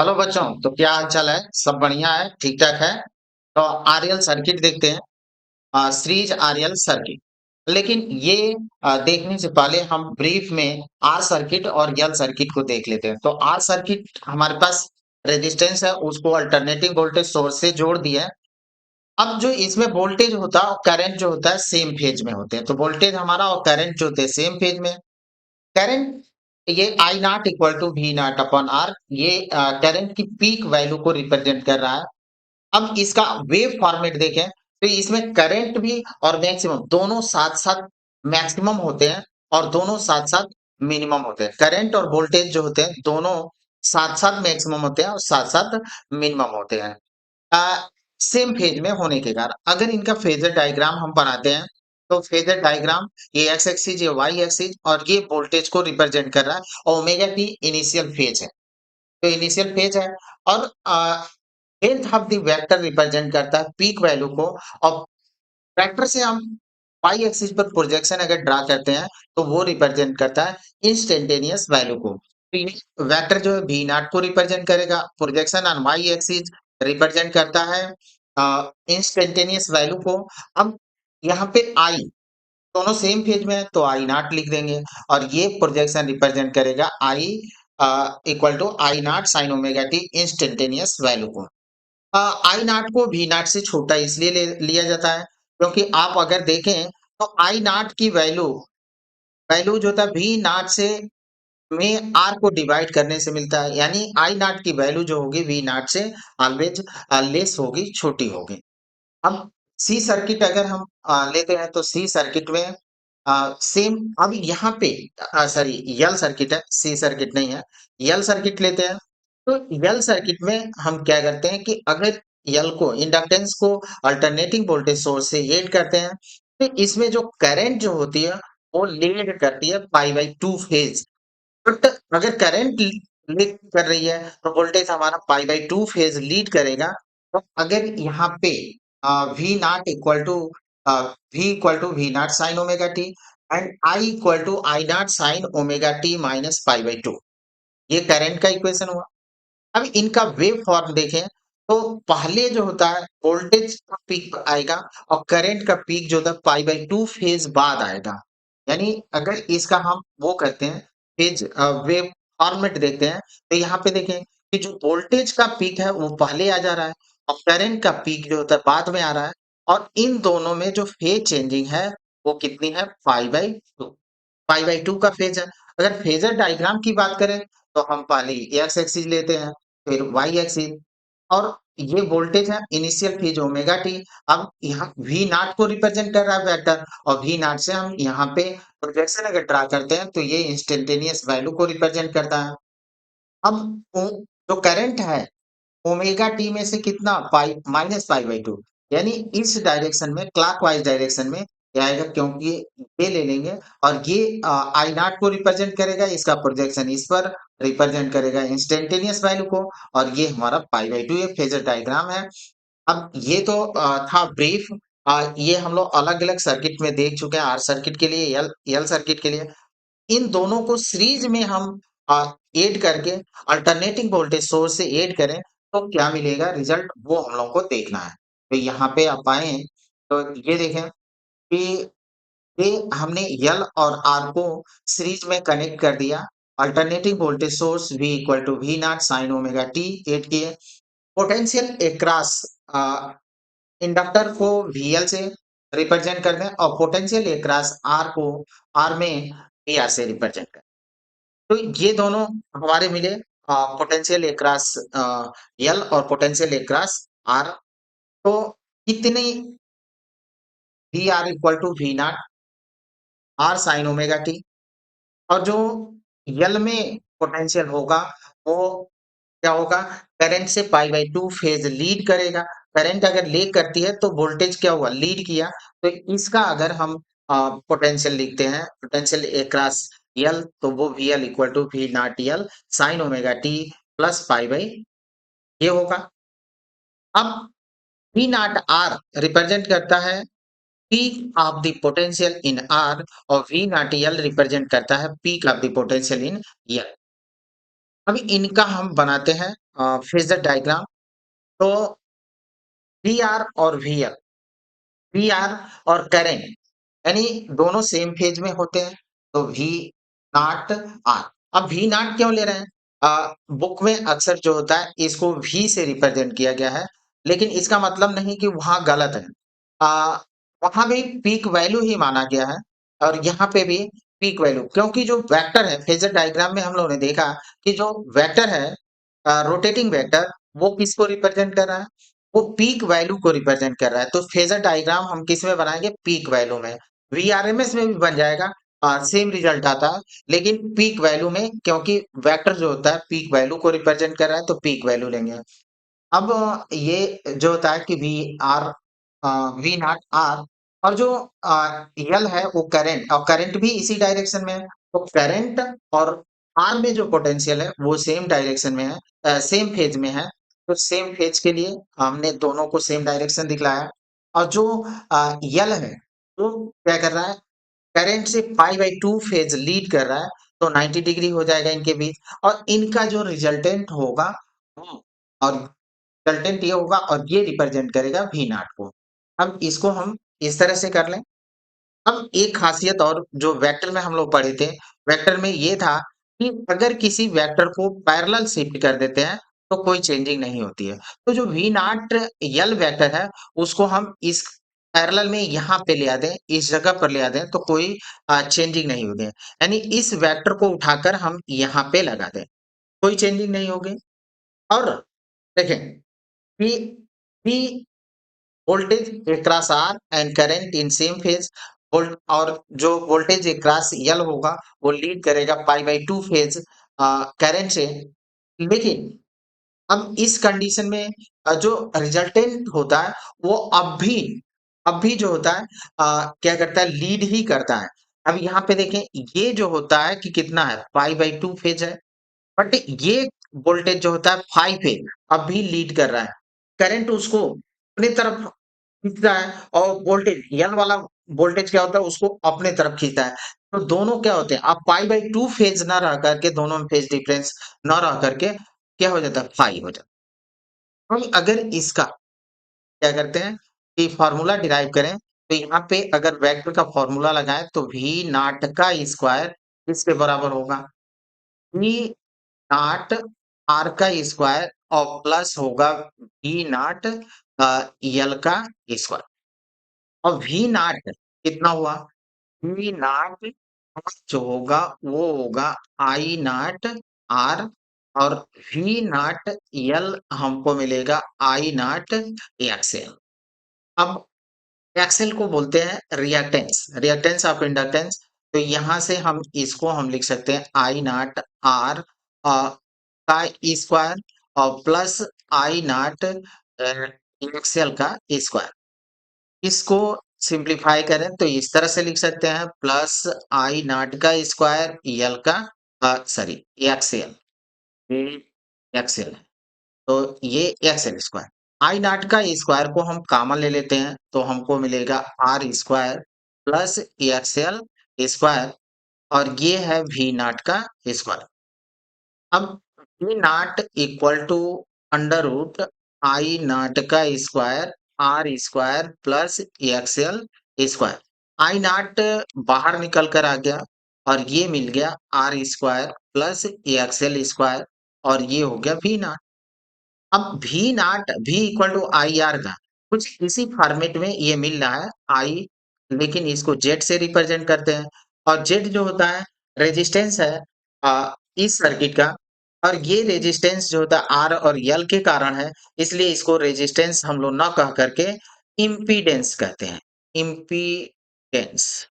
Hello बच्चों, तो क्या हाल चाल है? सब बढ़िया है, ठीक ठाक है। तो आरएल सर्किट देखते हैं। Series RL circuit. लेकिन ये देखने से पहले हम ब्रीफ में आर सर्किट और यल सर्किट को देख लेते हैं। तो आर सर्किट हमारे पास रेजिस्टेंस है, उसको अल्टरनेटिंग वोल्टेज सोर्स से जोड़ दिया है। अब जो इसमें वोल्टेज होता है और करंट जो होता है सेम फेज में होते हैं। तो वोल्टेज हमारा और करंट जो होते हैं सेम फेज में। करंट ये I nought equal to V nought upon R, ये करंट की पीक वैल्यू को रिप्रेजेंट कर रहा है। अब इसका वेव फॉर्मेट देखें तो इसमें करंट भी और मैक्सिमम दोनों साथ साथ मैक्सिमम होते हैं और दोनों साथ साथ मिनिमम होते हैं। करंट और वोल्टेज जो होते हैं दोनों साथ साथ मैक्सिमम होते हैं और साथ साथ मिनिमम होते हैं। सेम फेज में होने के कारण अगर इनका फेजर डायग्राम हम बनाते हैं तो फेजर डायग्राम ये एक्स एक्सिस ये वाई एक्सिस और ये वोल्टेज को रिप्रेजेंट कर रहा है और ओमेगा टी इनिशियल फेज है। तो इनिशियल फेज है और length of the vector represent करता है पीक वैल्यू को। और वेक्टर से हम वाई एक्सिस पर प्रोजेक्शन अगर ड्रा करते हैं तो वो रिप्रेजेंट करता है इंस्टेंटेनियस वैल्यू को। तो ये वेक्टर जो है वी नॉट को रिप्रेजेंट करेगा, projection on Y axis represent करता है इंस्टेंटेनियस वैल्यू को। अब यहाँ पे आई दोनों सेम फेज में है तो आई नॉट लिख देंगे और ये प्रोजेक्शन रिप्रेजेंट करेगा I equal to I nought sine omega T instantaneous value को। आई नॉट को वी नॉट से छोटा इसलिए लिया जाता है क्योंकि आप अगर देखें तो आई नॉट की वैल्यू वैल्यू जो था वी नॉट से में आर को डिवाइड करने से मिलता है, यानी आई नॉट की वैल्यू जो होगी वी नॉट से ऑलवेज लेस होगी, छोटी होगी। अब सी सर्किट अगर हम लेते हैं तो सी सर्किट में सेम। अब यहाँ पे सॉरी यल सर्किट है, सी सर्किट नहीं है। यल सर्किट लेते हैं तो यल सर्किट में हम क्या करते हैं कि अगर यल को इंडक्टेंस को अल्टरनेटिंग वोल्टेज सोर्स से ऐड करते हैं तो इसमें जो करंट जो होती है वो लीड करती है pi by two phase. But अगर करंट लीड कर रही है तो वोल्टेज हमारा pi by two phase lead करेगा। तो अगर यहाँ पे V nought equal to V nought sine omega t and I equal to I nought sine omega T minus pi by two, ये करंट का इक्वेशन हुआ। अब इनका वेव फॉर्म देखें तो पहले जो होता है वोल्टेज का पीक आएगा और करंट का पीक जो होता है पाई बाई टू फेज बाद आएगा। यानी अगर इसका हम वो करते हैं फेज वेव फॉर्मेट देखते हैं तो यहाँ पे देखें कि जो वोल्टेज का पीक है वो पहले आ जा रहा है और करंट का पीक जो होता है बाद में आ रहा है। और इन दोनों में जो फेज चेंजिंग है वो कितनी है पाई बाई टू का फेज है। अगर फेजर डायग्राम की बात करें तो हम पहले एक्स एक्सिस लेते हैं, फिर वाई एक्सिस और ये वोल्टेज है इनिशियल फेज ओमेगा टी। अब यहाँ वी नॉट को रिप्रेजेंट कर रहा है वेक्टर और वी नॉट से हम यहाँ पे प्रोजेक्शन अगर ड्रा करते हैं तो ये इंस्टेंटेनियस वैल्यू को रिप्रेजेंट करता है। अब जो करंट है ओमेगा टी में से कितना pi minus pi by two, यानी इस डायरेक्शन में क्लॉकवाइज डायरेक्शन में ये आएगा क्योंकि ये ले लेंगे और ये आई नॉट को रिप्रेजेंट करेगा, इसका प्रोजेक्शन इस पर रिप्रेजेंट करेगा इंस्टेंटेनियस वैल्यू को। और ये हमारा पाई बाई टू ये फेजर डायग्राम है। अब ये तो था ब्रीफ। ये हम लोग अलग अलग सर्किट में देख चुके हैं, आर सर्किट के लिए यल यल सर्किट के लिए। इन दोनों को सीरीज में हम ऐड करके अल्टरनेटिंग वोल्टेज सोर्स से ऐड करें तो क्या मिलेगा रिजल्ट, वो हम लोग को देखना है। तो यहाँ पे आप आए तो ये देखें कि ये हमने यल और आर को सीरीज में कनेक्ट कर दिया। Alternating voltage source V equal to V nought sine omega t add किए। पोटेंशियल अक्रॉस इंडक्टर को VL से रिप्रेजेंट कर दें और पोटेंशियल अक्रॉस R को R में VR से रिप्रेजेंट करें। तो ये दोनों हमारे मिले पोटेंशियल अक्रॉस यल और पोटेंशियल अक्रॉस आर। तो कितनी V R equal to V nought R sine omega T. और जो यल में पोटेंशियल होगा वो क्या होगा, करंट से पाई बाई टू फेज लीड करेगा। करंट अगर लीड करती है तो वोल्टेज क्या हुआ, लीड किया। तो इसका अगर हम पोटेंशियल लिखते हैं पोटेंशियल अक्रॉस यल तो वो V L equal to V nought L sine omega T plus pi by ये होगा। अब वी नॉट आर रिप्रेजेंट करता है peak of the potential in R और वी नॉट यल रिप्रेजेंट करता है peak of the potential in L. अभी इनका हम बनाते हैं फेज़र डायग्राम। तो वीआर और वीएल, वीआर और करंट यानी दोनों सेम फेज में होते हैं, तो वी नॉट आर। अब वी नॉट क्यों ले रहे हैं? बुक में अक्सर जो होता है इसको वी से रिप्रेजेंट किया गया है, लेकिन इसका मतलब नहीं कि वहाँ गलत है। वहाँ भी पीक वैल्यू ही माना गया है और यहाँ पे भी पीक वैल्यू, क्योंकि जो वेक्टर है फेज़र डायग्राम में हम लोगों ने देखा कि जो वेक्टर है रोटेटिंग वेक्टर, वो किसको रिप्रेजेंट कर रहा है? वो पीक वैल्यू को रिप्रेजेंट कर रहा है। तो फेज़र डायग्राम हम किस में बनाएँगे? पीक वैल्यू में। वीआरएमएस में भी बन जाएगा, सेम रिजल्ट आता है, लेकिन पीक वैल्यू में, क्योंकि वेक्टर जो होता है पीक वैल्यू को रिप्रेजेंट कर रहा है, तो पीक वैल्यू लेंगे। अब ये जो होता है कि वी नॉट आर, और जो यल है वो करंट, और करंट भी इसी डायरेक्शन में है। तो करंट और आर में जो पोटेंशियल है वो सेम डायरेक्शन में है, सेम फेज में है। तो सेम फेज के लिए हमने दोनों को सेम डायरेक्शन दिखलाया। और जो यल है वो क्या कर रहा है? करंट से पाई बाई 2 फेज लीड कर रहा है, तो 90 डिग्री हो जाएगा इनके बीच, और इनका जो रिजल्टेंट होगा वो, और रिजल्टेंट ये होगा और ये रिप्रेजेंट करेगा वी नॉट को। अब इसको हम इस तरह से कर लें। अब एक खासियत और जो वेक्टर में हम लोग पढ़े थे, वेक्टर में ये था कि अगर किसी वेक्टर को पैरेलल शिफ्ट कर देते हैं, तो कोई चेंजिंग नहीं होती है। तो जो वी नॉट यल वेक्टर है, उसको हम इस पैरेलल में यहाँ पे ले आ दें, इस जगह पर ले आ दें, तो कोई चेंजिंग नहीं होगी। यानी इस वेक्टर को उठाकर हम यहाँ पे लगा दें, कोई चेंजिंग नहीं होगी। और देखें कि P voltage across R and current in same phase, volt, और जो वोल्टेज across L होगा वो लीड करेगा पाई बाई 2 फेज करंट से। लेकिन अब इस कंडीशन में जो रिजल्टेंट होता है वो अब भी जो होता है क्या करता है? लीड ही करता है। अब यहाँ पे देखें, ये जो होता है कि कितना है? पाई बाई 2 फेज है, बट ये वोल्टेज जो होता है 5 पे अब भी लीड कर रहा है। करंट उसको अपनी तरफ खींच रहा है, और वोल्टेज एल वाला वोल्टेज क्या होता है? उसको अपने तरफ खींचता है। तो दोनों क्या होते हैं? अब पाई बाई 2 फेज ना रह करके, दोनों में फेज डिफरेंस ना रह करके क्या हो जाता है? 5 हो जाता है। हम अगर इसका क्या करते हैं कि फार्मूला डिराइव करें, तो यहाँ पे अगर वेक्टर का फार्मूला लगाएं तो वी नॉट का स्क्वायर किसके बराबर होगा? वी नॉट आर का स्क्वायर और प्लस होगा वी नॉट यल का स्क्वायर। और वी नॉट कितना हुआ? वी नॉट जो होगा वो होगा आई नॉट आर, और वी नॉट यल हमको मिलेगा आई नॉट एक्सएल। अब एक्सएल को बोलते हैं रिएक्टेंस, रिएक्टेंस ऑफ इंडक्टेंस। तो यहाँ से हम इसको हम लिख सकते हैं आई नॉट आर का स्क्वायर और प्लस आई नॉट एक्सएल का स्क्वायर। इसको सिंप्लीफाई करें तो इस तरह से लिख सकते हैं, प्लस आई नॉट का स्क्वायर यल का सॉरी एक्सएल, एक्सएल। तो ये एक्सएल स्क्वायर, आई नॉट का स्क्वायर को हम कॉमन ले लेते हैं, तो हमको मिलेगा R square plus XL square, और ये है वी नॉट का स्क्वायर। अब V nought equal to under root I nought का square R square plus XL square. I nought बाहर निकल कर आ गया, और ये मिल गया R square plus XL square, और ये हो गया वी नॉट। अब V nought V equal to I R का कुछ इसी फॉर्मेट में ये मिल रहा है आई, लेकिन इसको जेड से रिप्रेजेंट करते हैं, और जेड जो होता है रेजिस्टेंस है इस सर्किट का, और ये रेजिस्टेंस जो होता है आर और यल के कारण है, इसलिए इसको रेजिस्टेंस हम लोग ना कह करके इम्पीडेंस कहते हैं। इम्पीडेंस,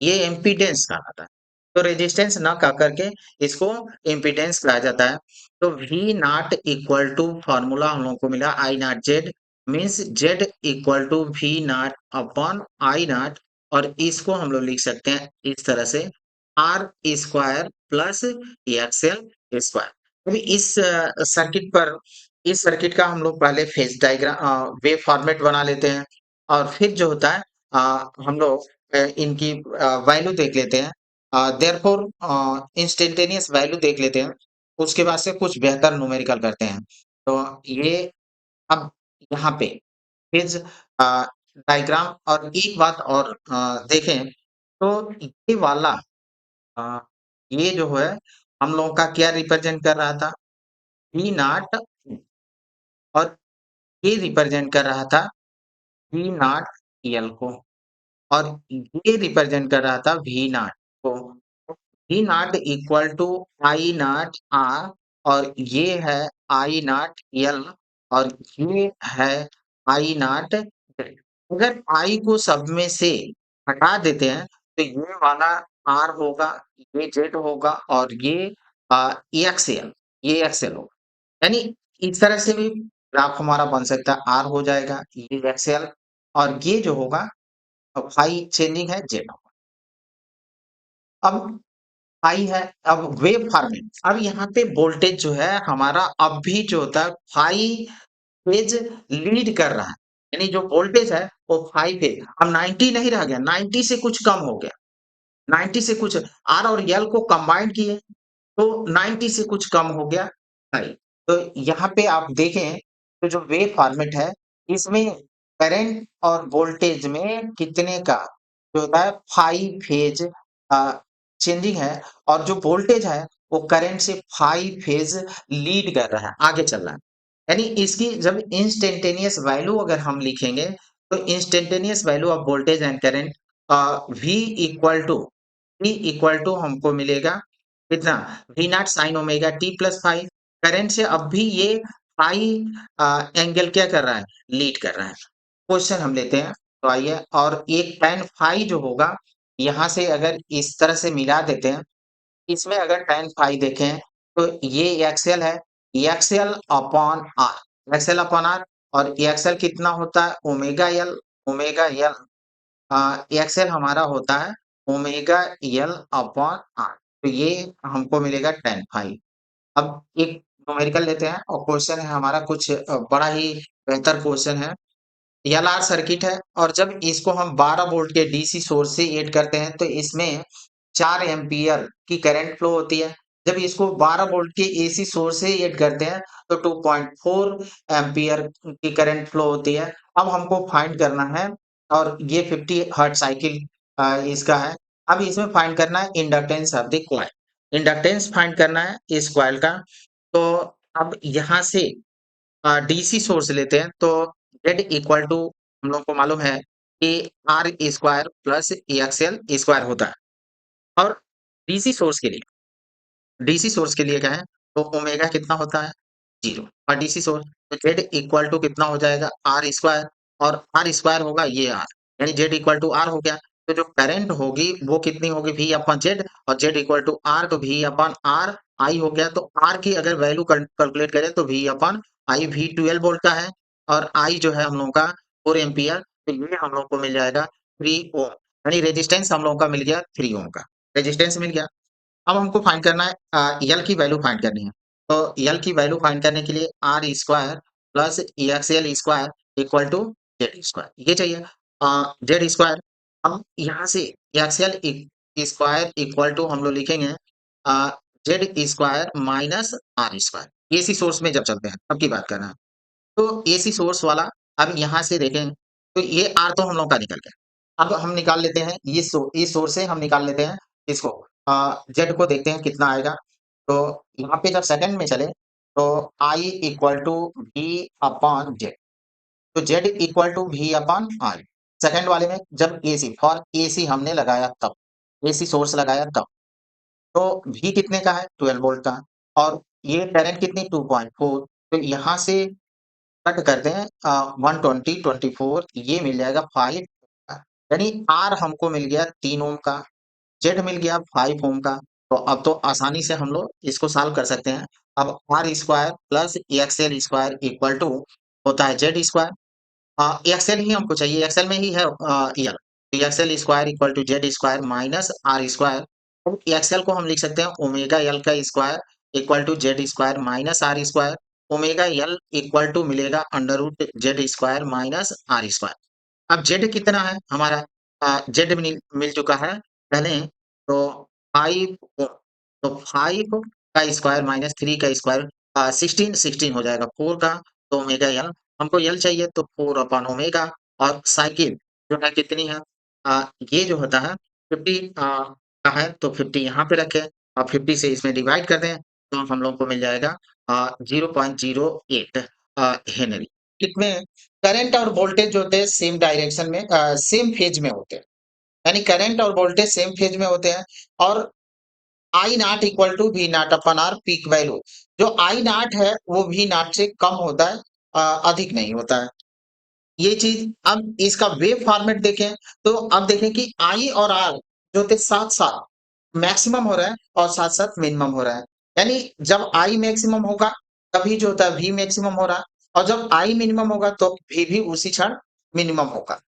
ये इम्पीडेंस कहलाता है। तो रेजिस्टेंस ना कह करके इसको इम्पीडेंस कहा जाता है। तो V nought equal to formula हम लोग को मिला I nought Z, means Z equal to V nought upon I nought, और इसको हम लोग लिख सकते हैं इस तरह से R square plus XL square. अभी इस सर्किट पर, इस सर्किट का हम लोग पहले फेज डायग्राम वेव फॉर्मेट बना लेते हैं, और फिर जो होता है हम लोग इनकी वैल्यू देख लेते हैं। देयरफॉर इंस्टेंटेनियस वैल्यू देख लेते हैं। उसके बाद से कुछ बेहतर न्यूमेरिकल करते हैं। तो ये अब यहाँ पे फेज़ डायग्राम और एक बात और देखें तो ये वाला अ, ये जो है हम लोगों का क्या रिप्रेजेंट कर रहा था? वी नॉट और ये रिप्रेजेंट कर रहा था वी नॉट एल को और ये रिप्रेजेंट कर रहा था वी नॉट को। V nought equal to I nought R और ये है आई नॉट एल और ये है आई नॉट जेड। अगर आई को सब में से हटा देते हैं तो ये वाला आर होगा, ये जेड होगा और ये एक्सएल, ये एक्सएल होगा। यानी इस तरह से भी ग्राफ हमारा बन सकता है, आर हो जाएगा, ये एक्सएल और ये जो होगा फाई चेंजिंग है जेड होगा। अब आई है, अब वेव फॉर्मेट, अब यहाँ पे वोल्टेज जो है हमारा अब भी जो होता है फाई फेज लीड कर रहा है, यानी जो वोल्टेज है वो फाई फेज अब 90 नहीं रह गया, 90 से कुछ कम हो गया, 90 से कुछ आर और एल को कंबाइंड किए तो 90 से कुछ कम हो गया आई। तो यहाँ पे आप देखें तो जो वेव फॉर्मेट है इसमें करंट और वोल्टेज में कितने का जो होता है फाई फेज चेंजिंग है और जो वोल्टेज है वो करंट से फाई फेज लीड कर रहा है, आगे चल रहा है। यानी इसकी जब इंस्टेंटेनियस वैल्यू अगर हम लिखेंगे तो instantaneous value of voltage and current V equal to V equal to हमको मिलेगा कितना V nought sine omega T plus five. Current से अब भी ये फाइव एंगल क्या कर रहा है, लीड कर रहा है। क्वेश्चन हम लेते हैं तो आइए, और एक tan फाई जो होगा यहाँ से अगर इस तरह से मिला देते हैं, इसमें अगर tan फाई देखें तो ये एक्सएल है, XL upon R, XL upon R और एक्सएल कितना होता है omega L, omega L XL हमारा होता है ओमेगा एल अपॉन आर। तो ये हमको मिलेगा tan फाई। अब एक न्यूमेरिकल लेते हैं और क्वेश्चन है हमारा कुछ बड़ा ही बेहतर क्वेश्चन है। एलआर सर्किट है और जब इसको हम 12 वोल्ट के डीसी सोर्स से ऐड करते हैं तो इसमें 4 एम्पीयर की करंट फ्लो होती है। जब इसको 12 वोल्ट के एसी सोर्स से ऐड करते हैं तो 2.4 एम्पीयर की करंट फ्लो होती है। अब हमको फाइंड करना है और ये 50 हर्ट्ज साइकिल इसका है। अब इसमें फाइंड करना है inductance of the coil. Inductance find करना है इस कॉइल का। तो अब यहाँ से डीसी सोर्स लेते हैं तो Z इक्वल टू हम लोग को मालूम है कि R square plus XL square होता है और डीसी सोर्स के लिए, डीसी सोर्स के लिए क्या है तो ओमेगा कितना होता है 0 और डीसी सोर्स तो Z इक्वल टू कितना हो जाएगा आर स्क्वायर और आर स्क्वायर होगा ये आर, यानी Z इक्वल टू आर हो गया। तो जो करंट होगी वो कितनी होगी V अपॉन जेड और Z इक्वल टू आर तो V अपॉन आर आई हो गया। तो आर की अगर वैल्यू कैलकुलेट करें तो V upon I V 12 volt का है और आई जो है हम लोगों का 4 एम्पियर। तो ये हम लोग को मिल जाएगा 3 ओम, यानी रेजिस्टेंस हम लोगों का मिल गया 3 ओम का रेजिस्टेंस मिल गया। अब हमको फाइंड करना है यल की वैल्यू फाइंड करनी है। तो यल की वैल्यू फाइंड करने के लिए R square plus XL square equal to Z square ये चाहिए जेड स्क्वायर। अब यहाँ से एक्सएल स्क्वायर इक्वल टू हम लोग लिखेंगे Z square minus R square AC source में जब चलते हैं तब की बात कर रहे हैं। तो एसी सोर्स वाला अब यहाँ से देखें तो ये आर तो हम लोग का निकल गया। अब हम निकाल लेते हैं ये इस सोर्स से हम निकाल लेते हैं इसको जेड को देखते हैं कितना आएगा। तो यहाँ पे जब सेकंड में चले तो I equal to V upon Z, तो Z equal to V upon I. Second वाले में जब एसी फॉर एसी हमने लगाया तब, एसी सोर्स लगाया तब, तो वी कितने का है 12 वोल्ट का और ये करंट कितनी 2.4। तो यहाँ से कट करते हैं 120 24 ये मिल जाएगा 5 यानी आर हमको मिल गया 3 ओम का, जेड मिल गया 5 ओम का। तो अब तो आसानी से हम लोग इसको सॉल्व कर सकते हैं। अब R square plus XL square equal to होता है जेड स्क्वायर। एक्सएल ही हमको चाहिए, एक्सएल में ही है यल, तो XL square equal to Z square minus R square. अब एक्सएल को हम लिख सकते हैं ओमेगा एल का square equal to Z square minus R square. Omega L equal to मिलेगा under root Z square minus R square. अब Z कितना है हमारा जेड मिल मिल चुका है पहले, तो 5 ओम, तो 5 का स्क्वायर माइनस 3 का स्क्वायर 16 16 हो जाएगा 4 का तो ओमेगा एल हमको एल चाहिए तो 4 अपॉन ओमेगा और साइकिल जो है कितनी है ये जो होता है 50 का है तो 50 यहाँ पे रखें और 50 से इसमें डिवाइड कर दें तो हम लोग को मिल जाएगा 0.08 हेनरी। इसमें करंट और वोल्टेज जो होते हैं सेम डायरेक्शन में सेम फेज में होते हैं। यानी करंट और वोल्टेज सेम फेज में होते हैं और I nought equal to V nought upon R peak value. जो आई नॉट है वो वी नॉट से कम होता है अधिक नहीं होता है। ये चीज अब इसका वेव फॉर्मेट देखें तो अब देखें कि आई और आर जो थे साथ साथ मैक्सिमम हो रहा है और साथ साथ मिनिमम हो रहा है। यानी जब आई मैक्सिमम होगा तभी जो होता है वी मैक्सिमम हो रहा है और जब आई मिनिमम होगा तो वी भी उसी क्षण मिनिमम होगा।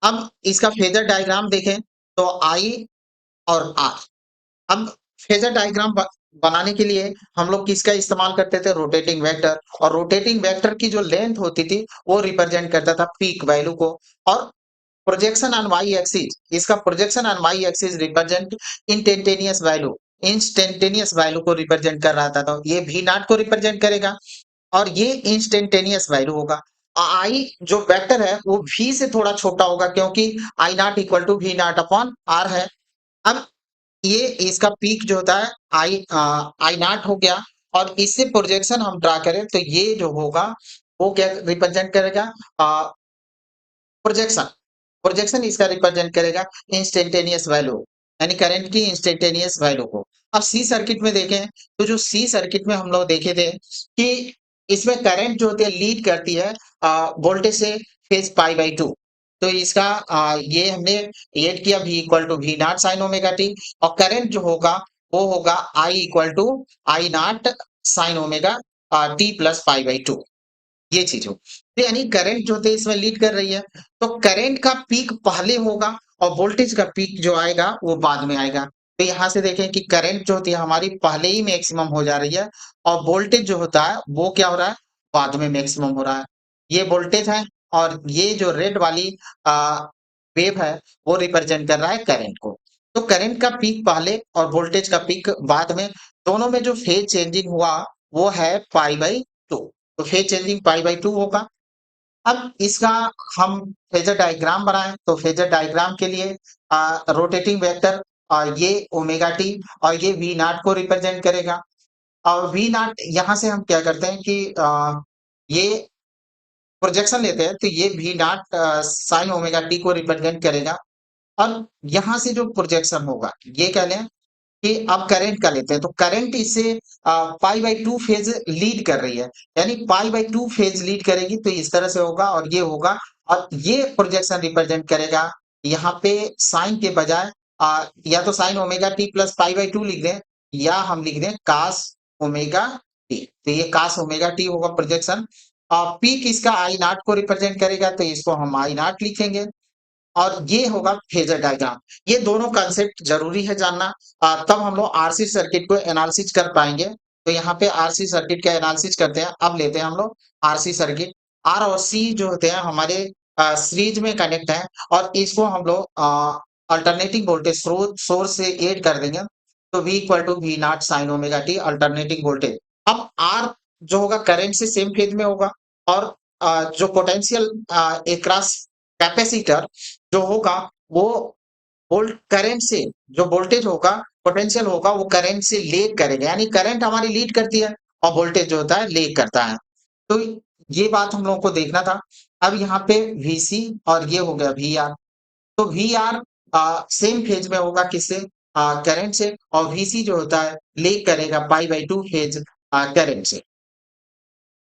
अब इसका फेजर डायग्राम देखें तो आई और आर। अब फेजर डायग्राम बनाने के लिए हम लोग किसका इस्तेमाल करते थे रोटेटिंग वेक्टर और रोटेटिंग वेक्टर की जो लेंथ होती थी वो रिप्रेजेंट करता था पीक वैल्यू को और प्रोजेक्शन ऑन वाई एक्सिस इसका projection on Y axis represent instantaneous value को रिप्रेजेंट कर रहा था तो ये भी नॉट को रिप्रेजेंट करेगा और ये इंस्टेंटेनियस वैल्यू होगा। आई जो वेक्टर है वो v से थोड़ा छोटा होगा क्योंकि I nought equal to V nought upon R है। अब ये इसका पीक जो होता है आई नॉट हो गया और इससे प्रोजेक्शन हम ड्रा करें तो ये जो होगा वो क्या रिप्रेजेंट करेगा प्रोजेक्शन प्रोजेक्शन इसका रिप्रेजेंट करेगा इंस्टेंटेनियस वैल्यू यानी करंट की इंस्टेंटेनियस वैल्यू को। अब सी सर्किट में देखें तो जो सी सर्किट में हम लोग देखे थे कि इसमें करंट जो होती है लीड करती है वोल्टेज से फेज पाई बाई टू। तो इसका ये हमने एड किया v equal to V nought sine omega T और करंट जो होगा वो होगा I equal to I nought sine omega T plus pi by two. ये चीज हो तो यानी करंट जो थे इसमें लीड कर रही है तो करंट का पीक पहले होगा और वोल्टेज का पीक जो आएगा वो बाद में आएगा। तो यहाँ से देखें कि करंट जो होती है हमारी पहले ही मैक्सिमम हो जा रही है और वोल्टेज जो होता है वो क्या हो रहा है बाद में मैक्सिमम हो रहा है। ये वोल्टेज है और ये जो रेड वाली वेव है वो रिप्रेजेंट कर रहा है करंट को। तो करंट का पीक पहले और वोल्टेज का पीक बाद में दोनों में जो फेज चेंजिंग हुआ वो है पाई बाई टू। तो phase changing pi by to होगा। अब इसका हम फेजर डायग्राम बनाएं तो फेजर डायग्राम के लिए रोटेटिंग वेक्टर ये ओमेगा टी और ये वी नॉट को रिप्रेजेंट करेगा और वी नॉट यहाँ से हम क्या करते हैं कि ये प्रोजेक्शन लेते हैं तो ये V nought sine omega t को रिप्रेजेंट करेगा और यहाँ से जो प्रोजेक्शन होगा ये कह लें कि अब करंट का लेते हैं तो करंट इससे पाई बाई टू फेज लीड कर रही है यानी पाई बाई टू फेज लीड करेगी तो इस तरह से होगा और ये होगा और ये प्रोजेक्शन रिप्रेजेंट करेगा यहाँ पे साइन के बजाय या तो sign omega T plus pi by to लिख दें या हम लिख दें कास ओमेगा टी। तो ये कास ओमेगा टी होगा प्रोजेक्शन। पीक इसका आई नॉट को रिप्रेजेंट करेगा तो इसको हम आई नॉट लिखेंगे और ये होगा फेजर डायग्राम। ये दोनों कंसेप्ट जरूरी है जानना तब हम लोग आरसी सर्किट को एनालिसिस कर पाएंगे। तो यहाँ पे आरसी सर्किट का एनालिसिस करते हैं। अब लेते हैं हम लोग आरसी सर्किट। आर और सी जो होते हैं हमारे सीरीज में कनेक्ट है और इसको हम लोग अल्टरनेटिंग वोल्टेज सोर्स से ऐड कर देंगे तो V equal to V nought sine omega t alternating voltage. अब आर जो होगा करंट से सेम फेज में होगा और जो पोटेंशियल एक्रॉस कैपेसिटर जो होगा वो वोल्ट करंट से जो वोल्टेज होगा पोटेंशियल होगा वो करंट से लीड करेगा यानी करंट हमारी लीड करती है और वोल्टेज जो होता है लीड करता है। तो ये बात हम लोगों को देखना था। अब यहाँ पे वीसी और ये हो गया वी आर। तो वी आर सेम फेज में होगा किससे करंट से और वीसी जो होता है लीड करेगा pi by two phase current से।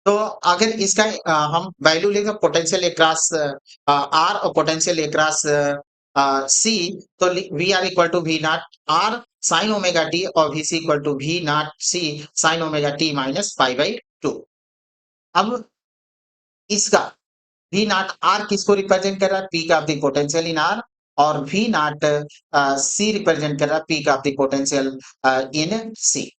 तो अगर इसका हम वैल्यू लेंगे पोटेंशियल अक्रॉस आर और पोटेंशियल अक्रॉस सी तो V R equal to V nought R sine omega T और V C equal to V nought C sine omega T minus pi by two. अब इसका V nought R किसको represent कर रहा है peak of the potential in R और V nought C represent कर रहा है peak of the potential in C.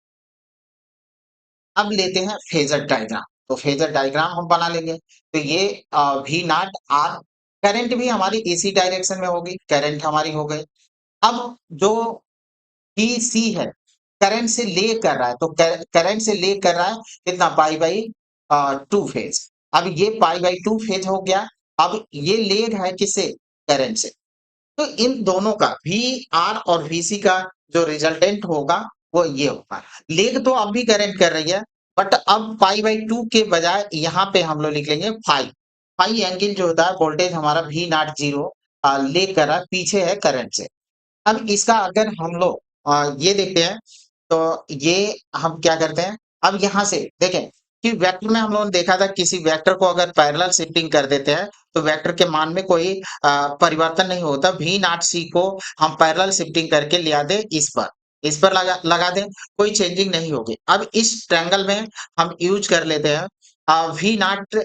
अब लेते हैं फेजर डायग्राम। तो फेजर डायग्राम हम बना लेंगे तो ये वी नॉट आर करंट भी हमारी इसी डायरेक्शन में होगी करंट हमारी हो गई। अब जो बी सी है करंट से लीड कर रहा है, तो करंट से लीड कर रहा है कितना पाई बाई 2 फेज। अब ये पाई बाई 2 फेज हो गया। अब ये लीड है किससे? करंट से। तो इन दोनों का VR और VC का जो रिजल्टेंट होगा वो ये होगा। लीड तो अब भी करंट कर रही है, बट अब पाई बाई 2 के बजाय यहाँ पे हम लोग लिख लेंगे फाई। फाई एंगल जो होता है वोल्टेज हमारा V नॉट 0 लीड कर रहा है, पीछे है करंट से। अब इसका अगर हम लोग ये देखते हैं, तो ये हम क्या करते हैं, अब यहाँ से देखें कि वेक्टर में हम लोगों ने देखा था किसी वेक्टर को अगर पैरेलल शिफ्टिंग कर देते हैं तो वेक्टर के मान में कोई परिवर्तन नहीं होता। V नॉट C को हम पैरेलल शिफ्टिंग करके ले आ दें इस पर लगा दें, कोई चेंजिंग नहीं होगी। अब इस ट्रायंगल में हम यूज कर लेते हैं V नॉट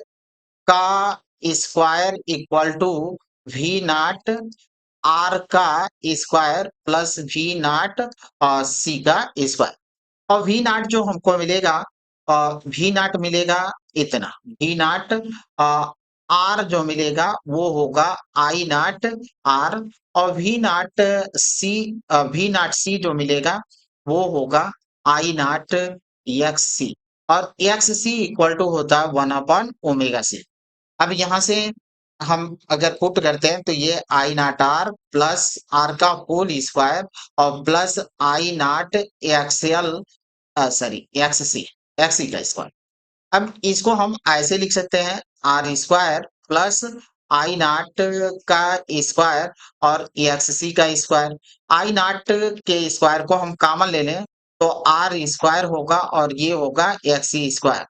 का square equal to V nought R का square plus V nought C का स्क्वायर। और V नॉट जो हमको मिलेगा, V नॉट मिलेगा इतना, V नॉट R जो मिलेगा वो होगा I नॉट R, और V नॉट C जो मिलेगा वो होगा I नॉट XC, और XC इक्वल टू होता है 1/ओमेगा C। अब यहाँ से हम अगर पुट करते हैं तो ये I nought R plus R का होल स्क्वायर और plus I nought XL, sorry XC का स्क्वायर। अब इसको हम ऐसे लिख सकते हैं R square plus I nought का स्क्वायर और एक्ससी का स्क्वायर। आई नॉट के स्क्वायर को हम कॉमन ले लें तो आर स्क्वायर होगा और ये होगा एक्सी स्क्वायर,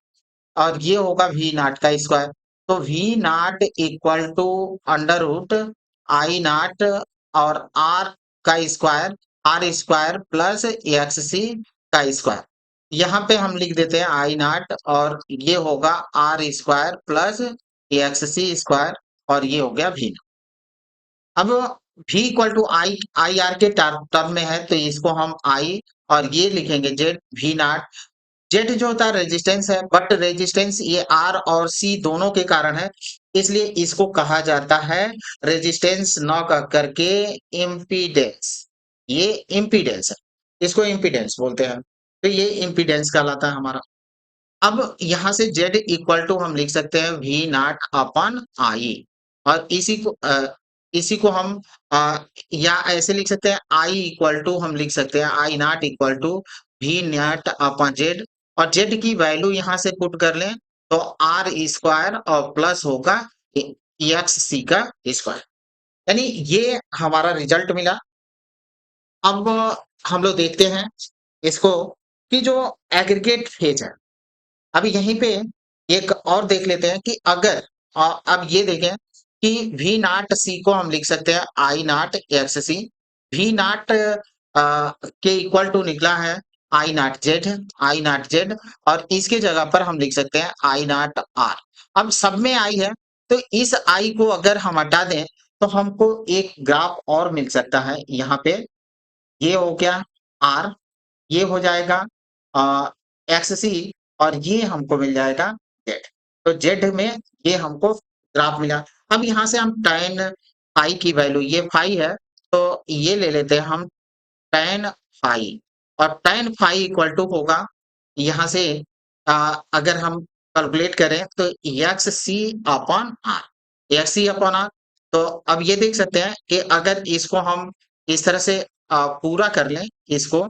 और ये होगा वी नॉट का स्क्वायर। तो V nought equal to under root I nought और R square plus X C का स्क्वायर। यहाँ पे हम लिख देते हैं आई नॉट और ये होगा R square plus X C square, और ये हो गया वी। अब V equal to I R के टर्म में है तो इसको हम I और ये लिखेंगे जेड V नॉट। जेड जो होता है रेजिस्टेंस है, बट रेजिस्टेंस ये आर और सी दोनों के कारण है, इसलिए इसको कहा जाता है रेजिस्टेंस न कह करके इम्पीडेंस। ये इम्पीडेंस है, इसको इम्पीडेंस बोलते हैं। तो ये इम्पीडेंस कहलाता है हमारा। अब यहाँ से Z इक्वल टू हम लिख सकते हैं V नॉट अपॉन आई, और इसी को हम या ऐसे लिख सकते हैं I इक्वल टू हम लिख सकते हैं I nought equal to V nought upon Z, और Z की वैल्यू यहाँ से पुट कर लें तो आर स्क्वायर और प्लस होगा एक्स सी का स्क्वायर। यानी ये हमारा रिजल्ट मिला। अब हम लोग देखते हैं इसको कि जो एग्रीगेट फेज है, अब यहीं पे एक और देख लेते हैं कि अगर अब ये देखें कि V नॉट C को हम लिख सकते हैं I nought X C. V nought के इक्वल टू निकला है आई नॉट जेड, और इसके जगह पर हम लिख सकते हैं आई नॉट आर। अब सब में आई है तो इस आई को अगर हम हटा दें तो हमको एक ग्राफ और मिल सकता है। यहाँ पे ये हो गया आर, ये हो जाएगा एक्स सी, और ये हमको मिल जाएगा जेड। तो जेड में ये हमको ग्राफ मिला। अब यहाँ से हम tan फाई की वैल्यू, ये फाई है तो ये ले लेते हैं हम tan फाई, और tan फाई इक्वल टू होगा यहाँ से अगर हम कैलकुलेट करें तो X C upon R, X C upon R. तो अब ये देख सकते हैं कि अगर इसको हम इस तरह से पूरा कर लें इसको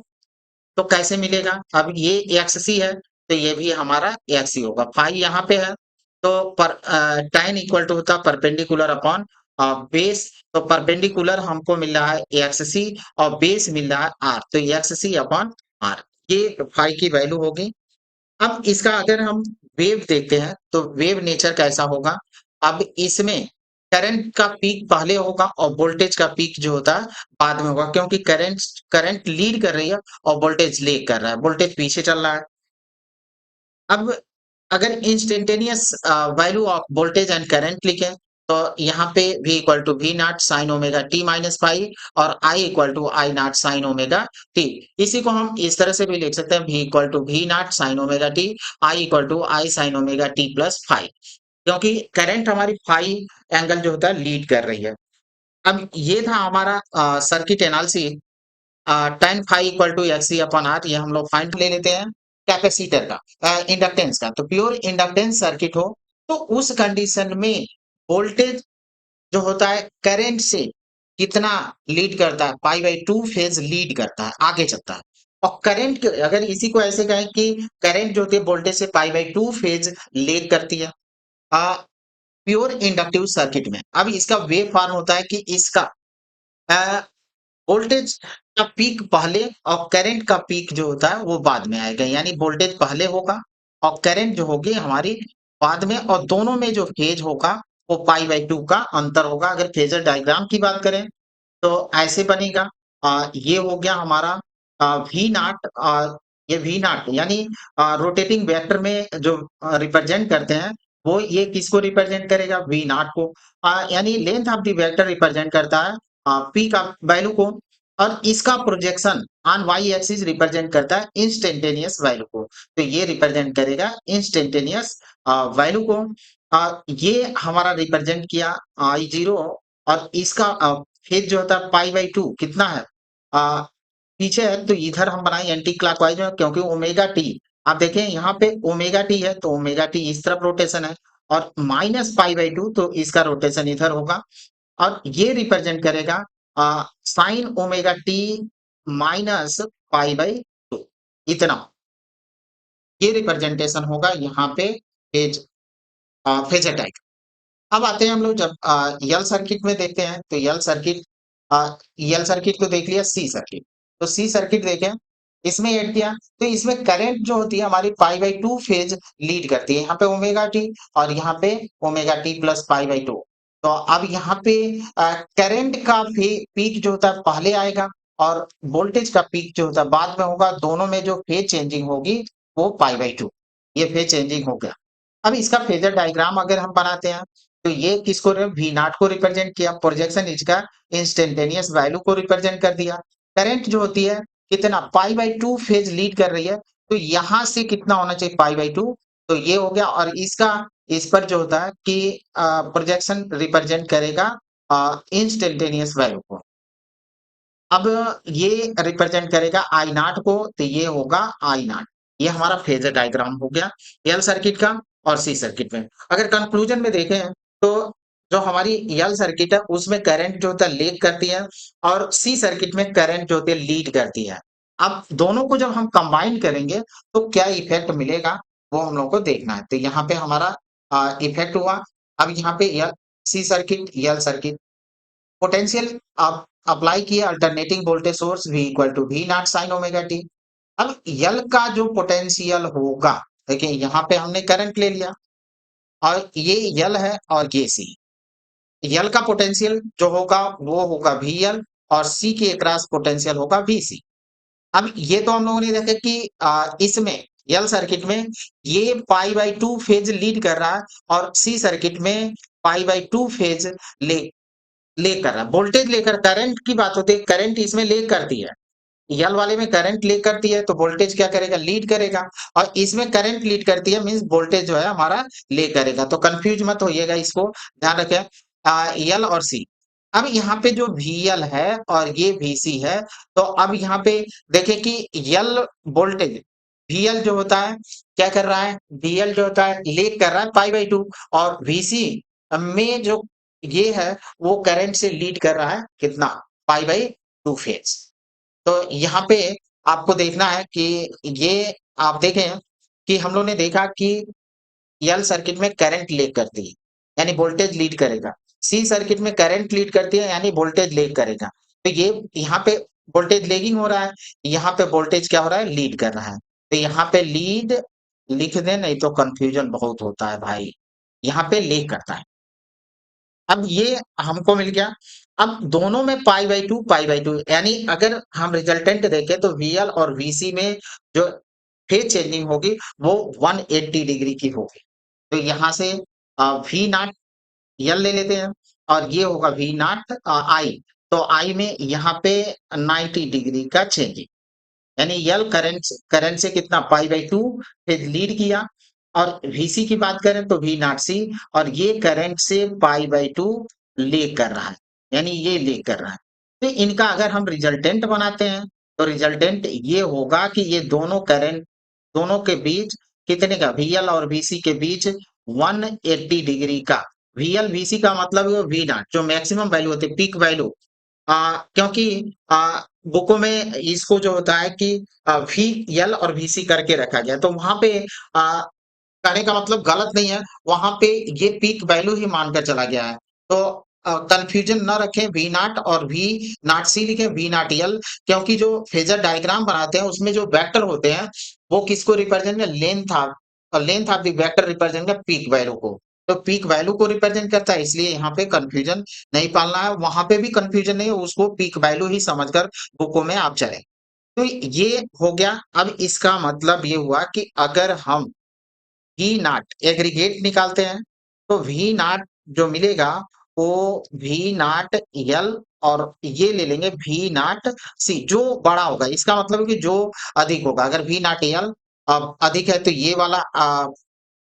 तो कैसे मिलेगा। अब ये एक्स है तो ये भी हमारा एक्स होगा। फाई यहाँ पे है तो पर tan इक्वल टू होता परपेंडिकुलर अपॉन बेस, तो परपेंडिकुलर हमको मिल रहा है एक्स और बेस मिल रहा है आर, तो एक्स अपॉन आर, ये फाई की वैल्यू होगी। अब इसका अगर हम वेव देखते हैं तो वेव नेचर कैसा होगा। अब इसमें करंट का पीक पहले होगा और वोल्टेज का पीक जो होता है बाद में होगा, क्योंकि करंट करंट लीड कर रही है और वोल्टेज लीड कर रहा है, वोल्टेज पीछे चल रहा है। अब अगर instantaneous value of voltage and current लिखें तो यहाँ पे V equal to V nought sine omega T minus phi और I equal to I nought sine omega t. इसी को हम इस तरह से भी लिख सकते हैं V equal to V nought sine omega t, I equal to I sine omega T plus phi, क्योंकि करंट हमारी फाई एंगल जो होता है लीड कर रही है। अब ये था हमारा circuit analysis. tan phi equal to X C upon R, ये हम लोग फाइंड ले लेते हैं कैपेसिटर का, इंडक्टेंस का। तो प्योर इंडक्टेंस सर्किट हो तो उस कंडीशन में वोल्टेज जो होता है करंट से कितना लीड करता है, pi by two phase lead करता है, आगे चलता है। और करंट अगर इसी को ऐसे कहें कि करंट जो होती है वोल्टेज से पाई बाई टू फेज लीड करती है प्योर इंडक्टिव सर्किट में। अब इसका वेव फॉर्म होता है कि इसका वोल्टेज का पीक पहले और करंट का पीक जो होता है वो बाद में आएगा, यानी वोल्टेज पहले होगा और करंट जो होगी हमारी बाद में, और दोनों में जो फेज होगा वो पाई बाई टू का अंतर होगा। अगर फेजर डायग्राम की बात करें तो ऐसे बनेगा। ये हो गया हमारा वी नॉट, ये वी नॉट यानी रोटेटिंग वेक्टर में जो रिप्रेजेंट करते हैं वो ये किसको रिप्रेजेंट करेगा, वी नॉट को। यानी length of the vector represent करता है पी का वैल्यू को, और इसका projection on Y axis represent करता है इंस्टेंटेनियस वैल्यू को। तो ये रिप्रेजेंट करेगा इंस्टेंटेनियस वैल्यू को। ये हमारा रिप्रेजेंट किया आई जीरो, और इसका फेज जो होता है पाई बाई टू कितना है, आ, पीछे है तो इधर हम बनाए एंटी क्लॉकवाइज में, क्योंकि ओमेगा टी आप देखें यहाँ पे ओमेगा टी है तो ओमेगा टी इस तरफ रोटेशन है, और माइनस पाई बाई टू तो इसका रोटेशन इधर होगा। और ये रिप्रेजेंट करेगा sign omega T minus pi by to, इतना ये रिप्रेजेंटेशन होगा यहाँ पे फेज, फेजर डायग्राम। अब आते हैं हम लोग जब यल सर्किट में देखते हैं तो यल सर्किट को देख लिया, सी सर्किट। तो सी सर्किट देखें, इसमें ऐड किया तो इसमें करंट जो होती है हमारी पाई बाई टू फेज लीड करती है, यहाँ पे ओमेगा टी और यहाँ पे omega T plus pi by two. तो अब यहाँ पे करंट का पीक जो होता है पहले आएगा और वोल्टेज का पीक जो होता है बाद में होगा, दोनों में जो फेज चेंजिंग होगी वो पाई बाई टू, ये फेज चेंजिंग हो गया। अब इसका फेजर डायग्राम अगर हम बनाते हैं तो ये किसको वी नॉट को रिप्रेजेंट किया, प्रोजेक्शन इसका इंस्टेंटेनियस वैल्यू को रिप्रेजेंट कर दिया। करंट जो होती है कितना पाई बाई टू फेज लीड कर रही है, तो यहां से कितना होना चाहिए पाई बाई टू, तो ये हो गया। और इसका इस पर जो होता है कि प्रोजेक्शन रिप्रेजेंट करेगा इंस्टेंटेनियस वैल्यू को। अब ये रिप्रेजेंट करेगा आई नॉट को, तो ये होगा आई नॉट। ये हमारा फेजर डायग्राम हो गया एल सर्किट का और सी सर्किट में। अगर कंक्लूजन में देखें तो जो हमारी एल सर्किट है उसमें करंट जो होता है लीड करती है, और सी सर्किट में करंट जो होती है लीड करती है। अब दोनों को जब हम कंबाइन करेंगे तो क्या इफेक्ट मिलेगा वो हम लोग को देखना है। तो यहाँ पे हमारा इफेक्ट हुआ। अब यहाँ पे L C circuit L circuit potential आप अप्लाई किए alternating voltage source V equal to V nought sine omega t. अब यल का जो पोटेंशियल होगा, देखिए यहाँ पे हमने करंट ले लिया और ये यल है और ये सी। यल का पोटेंशियल जो होगा वो होगा VL और सी के अक्रॉस पोटेंशियल होगा VC। अब ये तो हम लोगों ने देखा कि इसमें यल सर्किट में ये पाई बाई टू फेज लीड कर रहा है और सी सर्किट में पाई बाई टू फेज ले लेकर वोल्टेज लेकर, करंट की बात होती है, करंट इसमें लीड करती है। यल वाले में करंट लीड करती है तो वोल्टेज क्या करेगा, लीड करेगा। और इसमें करंट लीड करती है मींस वोल्टेज जो है हमारा लीड करेगा। तो कंफ्यूज मत होइएगा, इसको ध्यान रखें यल और सी। अब यहाँ पे जो VL है और ये VC है, तो अब यहाँ पे देखें कि यल वोल्टेज VL जो होता है क्या कर रहा है, VL जो होता है लीड कर रहा है पाई बाई टू, और VC में जो ये है वो करंट से लीड कर रहा है कितना, पाई बाई टू फेज। तो यहाँ पे आपको देखना है कि ये आप देखें कि हम लोग ने देखा कि एल सर्किट में करंट लीड करती है यानी वोल्टेज लीड करेगा, सी सर्किट में करंट लीड करती है यानी वोल्टेज लीड करेगा। तो ये यहाँ पे वोल्टेज लेगिंग हो रहा है, यहाँ पे वोल्टेज क्या हो रहा है, लीड कर रहा है। तो यहाँ पे लीड लिख दें, नहीं तो कंफ्यूजन बहुत होता है भाई। यहाँ पे लीड करता है। अब ये हमको मिल गया। अब दोनों में पाई बाई टू यानी अगर हम रिजल्टेंट देखें तो VL और VC में जो फेज चेंजिंग होगी वो 180 डिग्री की होगी। तो यहाँ से वी नॉट यल ले लेते हैं और ये होगा वी नॉट आई। तो आई में यहाँ पे 90 डिग्री का चेंजिंग, यानी यल करंट से कितना पाई बाई टू फेज लीड किया। और VC की बात करें तो V नॉट सी, और ये करंट से पाई बाई टू लीड कर रहा है, यानी ये लीड कर रहा है। तो इनका अगर हम रिजल्टेंट बनाते हैं तो रिजल्टेंट ये होगा कि ये दोनों करंट दोनों के बीच कितने का वीएल और वीसी के बीच 180 डिग्री का वीएल वीसी का मतलब वी नॉट जो मैक्सिमम वैल्यू होती है पीक वैल्यू क्योंकि बुकों में इसको जो होता है कि वी एल और वीसी करके रखा गया तो वहां पे कहने का मतलब गलत नहीं है, वहाँ पे ये पीक वैल्यू ही मानकर चला गया है। तो कन्फ्यूजन ना रखें वी नॉट और वी नॉट सी लिखें वी नॉट एल क्योंकि जो फेजर डायग्राम बनाते हैं उसमें जो वेक्टर होते हैं वो किसको रिप्रेजेंट कर length of the vector represent कर पीक वैल्यू को। तो पीक वैल्यू को रिप्रेजेंट करता है इसलिए यहाँ पे कन्फ्यूजन नहीं पालना है, वहां पे भी कन्फ्यूजन नहीं है उसको पीक वैल्यू ही समझकर बुकों में आप चलें। तो ये हो गया। अब इसका मतलब ये हुआ कि अगर हम वी नॉट एग्रीगेट निकालते हैं तो वी नॉट जो मिलेगा वो वी नॉट एल और ये ले लेंगे वी नॉट सी जो बड़ा होगा इसका मतलब है कि जो अधिक होगा अगर वी नॉट एल अधिक है तो ये वाला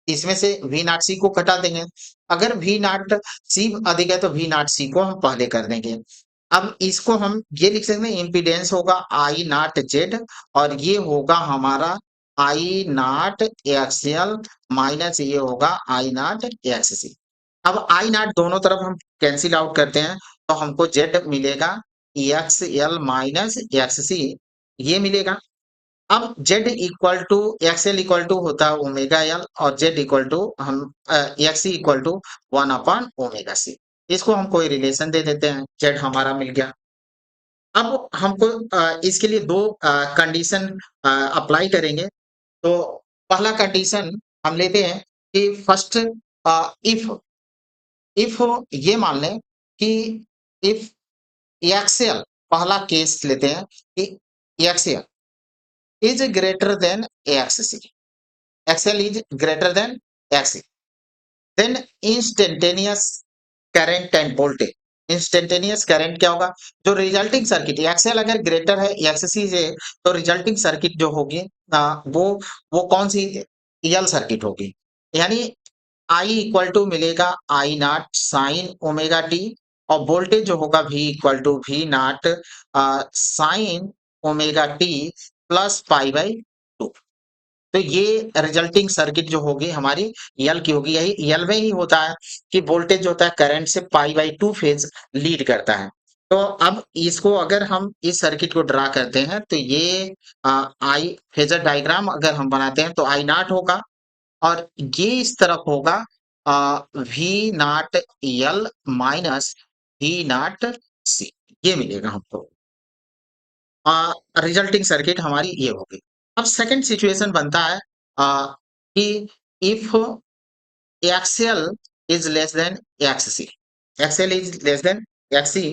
इसमें से वी नॉट सी को घटा देंगे। अगर वी नॉट सी अधिक है तो वी नॉट सी को हम पहले कर देंगे। अब इसको हम ये लिख सकते हैं इम्पीडेंस होगा आई नॉट जेड और ये होगा हमारा आई नॉट एक्सएल माइनस ये होगा आई नॉट एक्ससी। अब आई नॉट दोनों तरफ हम कैंसिल आउट करते हैं तो हमको जेड मिलेगा एक्सएल माइनस एक्ससी ये मिलेगा। अब Z equal to XL equal to होता है ओमेगा एल और Z इक्वल टू हम एक्स इक्वल टू 1/ओमेगा सी। इसको हम कोई रिलेशन दे देते हैं Z हमारा मिल गया। अब हमको इसके लिए दो कंडीशन अप्लाई करेंगे। तो पहला कंडीशन हम लेते हैं कि फर्स्ट इफ इफ ये मान लें कि इफ एक्सएल पहला केस लेते हैं कि XL is greater than एक्ससी XL is greater than XC. Then instantaneous current and voltage. Instantaneous current क्या होगा जो रिजल्टिंग सर्किट एक्सएल अगर ग्रेटर है एक्ससी से तो रिजल्टिंग सर्किट जो होगी वो कौन सी एल सर्किट होगी यानी आई इक्वल टू मिलेगा I nought sine omega T और वोल्टेज जो होगा V equal to V nought sine omega T plus pi by two. तो ये रिजल्टिंग सर्किट जो होगी हमारी यल की होगी यही यल में ही होता है कि वोल्टेज जो होता है करंट से पाई बाई टू फेज लीड करता है। तो अब इसको अगर हम इस सर्किट को ड्रा करते हैं तो ये आई फेजर डायग्राम अगर हम बनाते हैं तो आई नॉट होगा और ये इस तरफ होगा V nought L minus V nought C ये मिलेगा हमको। रिजल्टिंग सर्किट हमारी ये होगी। अब सेकंड सिचुएशन बनता है कि if XL is less than XC XL is less than XC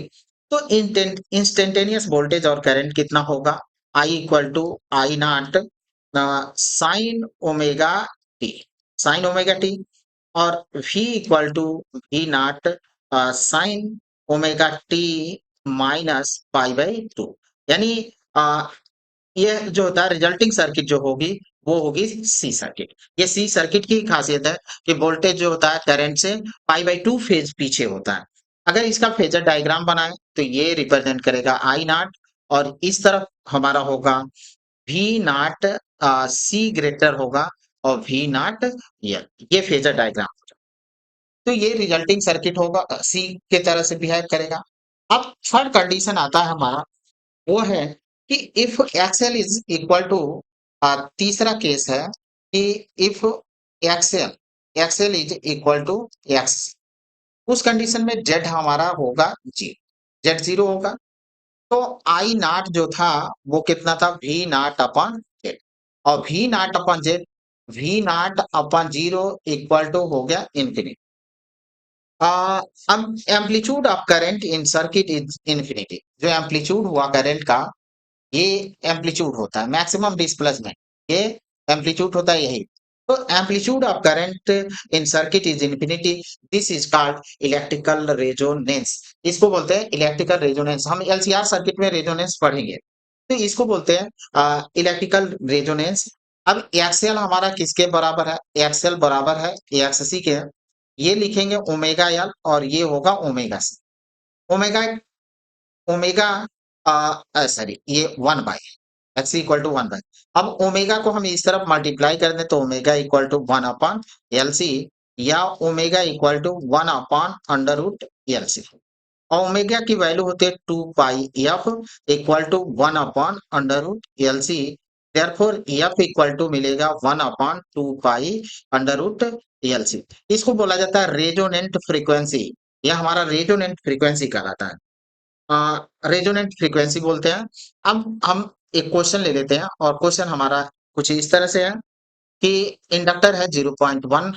तो इंस्टेंटेनियस वोल्टेज और करंट कितना होगा I equal to I nought sine omega T sine omega T और v equal to V nought sine omega T minus pi by two यानी ये जो होता है रिजल्टिंग सर्किट जो होगी वो होगी सी सर्किट। ये सी सर्किट की खासियत है कि वोल्टेज जो होता है करंट से पाई बाई टू फेज पीछे होता है। अगर इसका फेजर डायग्राम बनाए तो ये रिप्रेजेंट करेगा आई नॉट और इस तरफ हमारा होगा वी नॉट सी ग्रेटर होगा और वी नॉट ये फेजर डायग्राम। तो ये रिजल्टिंग सर्किट होगा सी के तरह से बिहेव करेगा। अब थर्ड कंडीशन आता है हमारा वो है कि if XL is equal to तीसरा केस है कि if XL XL is equal to X उस कंडीशन में जेड हमारा होगा जी जेड जीरो होगा। तो आई नॉट जो था वो कितना था वी नॉट अपॉन जेड और V nought upon Z V nought upon zero equal to हो गया इन्फिनिटी। अब amplitude of current in circuit is infinity जो एम्पलीट्यूड हुआ करंट का ये एम्पलीट्यूड होता है मैक्सिमम डिस्प्लेसमेंट ये एम्पलीट्यूड होता है यही। तो amplitude of current in circuit is infinity this is called electrical resonance. इसको बोलते हैं इलेक्ट्रिकल रेजोनेंस। हम एलसीआर सर्किट में रेजोनेंस पढ़ेंगे तो इसको बोलते हैं इलेक्ट्रिकल रेजोनेंस। अब एक्सएल हमारा किसके बराबर है एक्सएल बराबर है एक्ससी के ये लिखेंगे ओमेगा एल और ये होगा omega C. Omega omega sorry ये 1 by X equal to 1 by. अब ओमेगा को हम इस तरफ मल्टीप्लाई कर दें तो omega equal to 1 upon LC या omega equal to 1 upon under root LC. और ओमेगा की वैल्यू होती है 2 pi F equal to 1 upon under root LC. Therefore F equal to मिलेगा 1 upon 2 pi under root LC. इसको बोला जाता है रेजोनेंट फ्रीक्वेंसी। यह हमारा रेजोनेंट फ्रीक्वेंसी कहलाता है। रेजोनेंट फ्रीक्वेंसी बोलते हैं। अब हम एक क्वेश्चन ले लेते हैं और क्वेश्चन हमारा कुछ इस तरह से है कि इंडक्टर है 0.1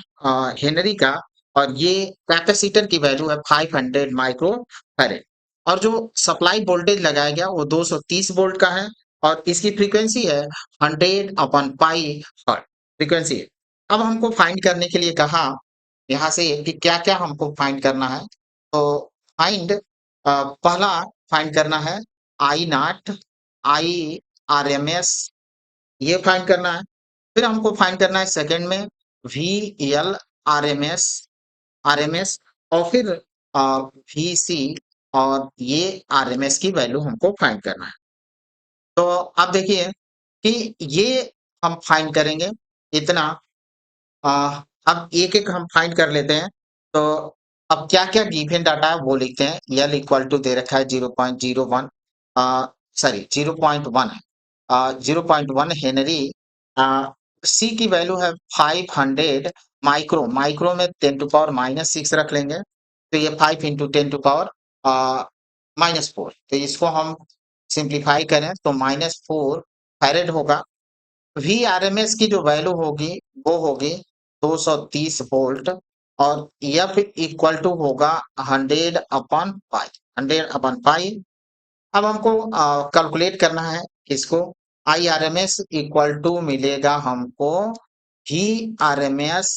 हेनरी का और ये कैपेसिटर की वैल्यू है 500 माइक्रो फैरेड और जो सप्लाई वोल्टेज लगाया गया वो 230 वोल्ट का है और इसकी फ्रीक्वेंसी है 100 अपॉन पाई हर्ट्ज फ्रीक्वेंसी है। अब हमको फाइंड करने के लिए कहा यहाँ से कि क्या क्या हमको फाइंड करना है। तो फाइंड पहला फाइंड करना है आई नॉट, आई आरएमएस, ये फाइंड करना है। फिर हमको फाइंड करना है सेकंड में वी एल आरएमएस, आरएमएस और फिर वीसी और ये आरएमएस की वैल्यू हमको फाइंड करना है। तो अब देखिए कि ये हम फाइंड करेंगे इतना। अ, अब एक-एक हम फाइंड कर लेते हैं। तो अब क्या-क्या गिवन डाटा है वो लिखते हैं। एल इक्वल टू दे रखा है 0.01 अ, सॉरी 0.1 है। 0.1 हेनरी अ, सी की वैल्यू है 500 माइक्रो, माइक्रो में 10 टू पावर -6 रख लेंगे। तो ये 5 इंटू 10 टू पावर -4 तो इसको हम सिंप्लीफाई करें तो -4 फैरेड होगा। वीआरएमएस की जो वैल्यू होगी वो होगी 230 वोल्ट और एफ इक्वल टू होगा 100 अपॉन पाई, 100 अपॉन पाई। अब हमको कैलकुलेट करना है इसको। आईआरएमएस इक्वल टू मिलेगा हमको VRMS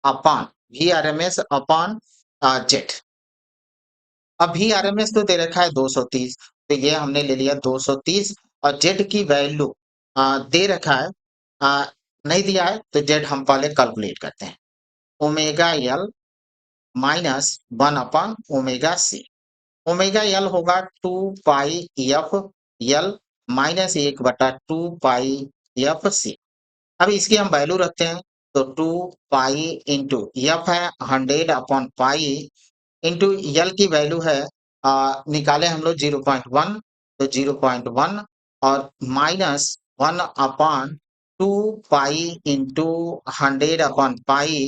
upon VRMS upon Z. अब वीआरएमएस तो दे रखा है 230 तो ये हमने ले लिया 230 और जेड की वैल्यू दे रखा है नहीं दिया है तो जेड हम पहले कैलकुलेट करते हैं। Omega L minus 1 upon omega C. Omega L होगा 2 पाई एफ एल माइनस 1 बटा 2 पाई एफ सी। अब इसकी हम वैल्यू रखते हैं तो 2 पाई इंटू एफ है 100 अपॉन पाई इंटू एल की वैल्यू है निकाले हम लोग 0.1 तो 0.1 और minus 1 upon 2 pi into 100 upon pi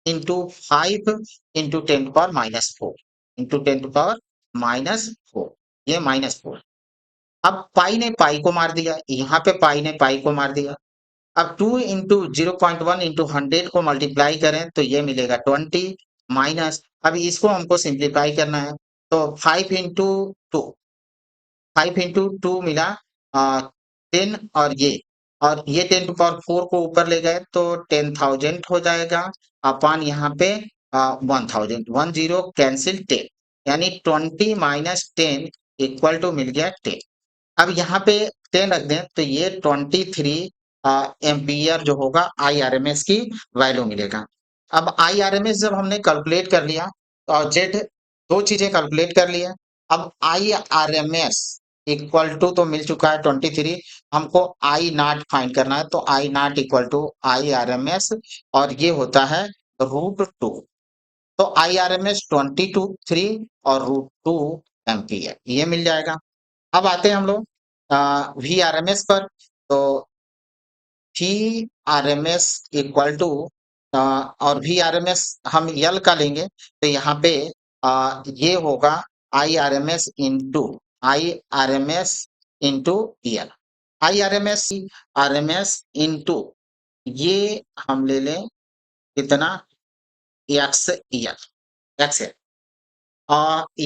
into 5 into 10 power -4 into 10 power -4 ये -4। अब पाई ने पाई को मार दिया, यहाँ पे पाई ने पाई को मार दिया। अब 2 इंटू 0.1 इंटू 100 को मल्टीप्लाई करें तो ये मिलेगा 20 माइनस अब इसको हमको सिंप्लीफाई करना है तो 5 इंटू 2 5 इंटू 2 मिला 10 और ये 10 टू पावर 4 को ऊपर ले गए तो 10,000 हो जाएगा अपॉन यहाँ पे 1000 10 कैंसिल 10 यानी 20 माइनस 10 इक्वल टू मिल गया 10। अब यहाँ पे 10 रख दें तो ये 23 एम्पियर जो होगा आईआरएमएस की वैल्यू मिलेगा। अब आईआरएमएस जब हमने कैलकुलेट कर लिया और जेड दो चीजें कैलकुलेट कर लिया। अब आईआरएमएस इक्वल टू तो मिल चुका है 23 हमको आई नॉट फाइंड करना है तो आई नॉट इक्वल टू आईआरएमएस और ये होता है √2 तो आईआरएमएस 22 और √2 एम्पियर ये मिल जाएगा। अब आते हैं हम लोग वीआरएमएस पर तो वीआरएमएस इक्वल टू और वीआरएमएस हम यल का लेंगे तो यहाँ पे ये होगा IRMS into IRMS into L IRMS RMS into ये हम ले लें कितना एक्स यल एक्सएल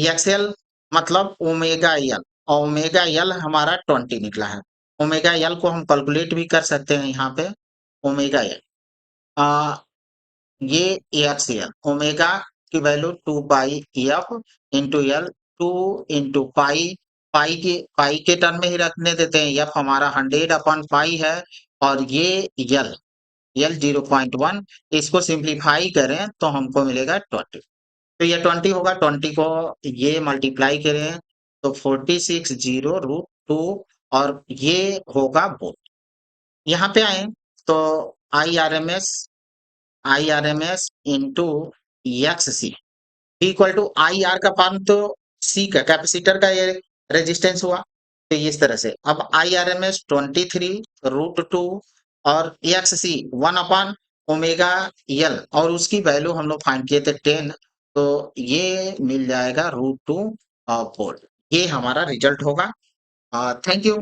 एक्सएल मतलब ओमेगा एल और ओमेगा एल हमारा 20 निकला है। ओमेगा एल को हम कैलकुलेट भी कर सकते हैं यहाँ पे ओमेगा एल ये एक्सएल ओमेगा की value 2 pi F into L 2 into pi pi के टर्म में ही रखने देते हैं एफ हमारा 100 अपॉन पाई है और ये एल एल 0.1 इसको सिंप्लीफाई करें तो हमको मिलेगा 20 तो ये 20 होगा 20 को ये मल्टीप्लाई करें तो 46 रूट 2 और ये होगा वोल्ट। यहाँ पे आए तो I R M S into X C equal to I R का मान तो सी का कैपेसिटर का ये रेजिस्टेंस हुआ। तो इस तरह से अब I R M S 23 root 2 और एक्स सी 1/ओमेगा एल और उसकी वैल्यू हम लोग फाइंड किए थे 10। तो ये मिल जाएगा रूट 2 वोल्ट। ये हमारा रिजल्ट होगा। Thank you.